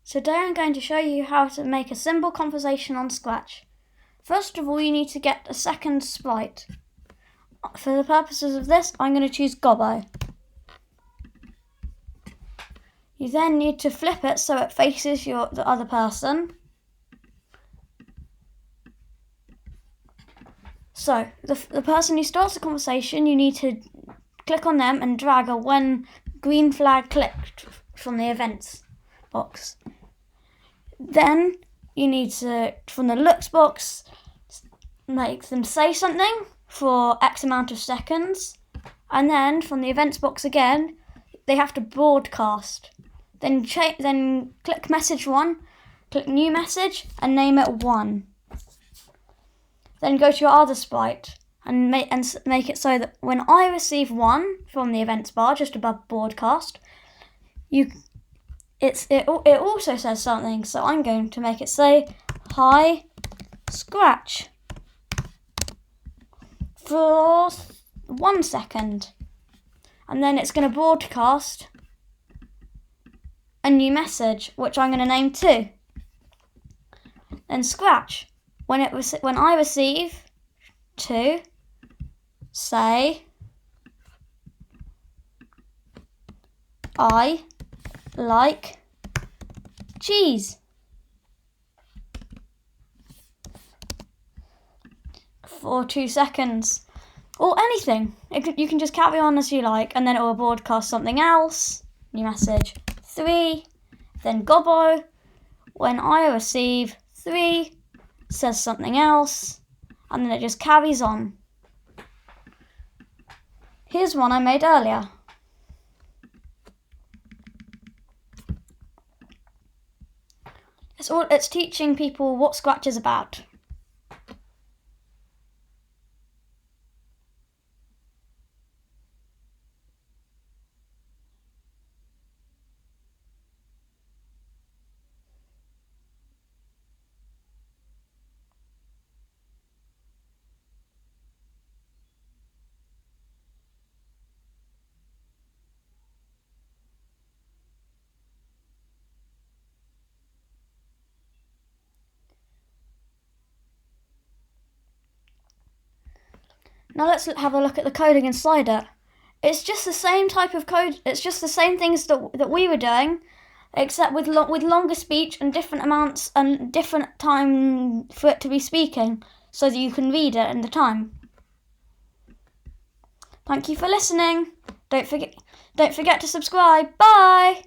So today I'm going to show you how to make a simple conversation on Scratch. First of all, you need to get a second sprite. For the purposes of this, I'm going to choose Gobbo. You then need to flip it so it faces the other person. So, the person who starts the conversation, you need to click on them and drag a when green flag clicked from the events box. Then you need to, from the looks box, make them say something for X amount of seconds. And then from the events box again, they have to broadcast. Then click message 1, click new message and name it 1. Then go to your other sprite and make it so that when I receive 1 from the events bar just above broadcast, it also says something. So I'm going to make it say hi Scratch for 1 second, and then it's going to broadcast a new message which I'm going to name 2. Then Scratch, when I receive 2, say I like cheese for 2 seconds, or anything. You can just carry on as you like, and then it will broadcast something else. New message 3, then Gobbo, when I receive 3, says something else, and then it just carries on. Here's one I made earlier. It's teaching people what Scratch is about. Now let's have a look at the coding inside it. It's just the same type of code. It's just the same things that we were doing, except with longer speech and different amounts and different time for it to be speaking, so that you can read it in the time. Thank you for listening. Don't forget to subscribe. Bye.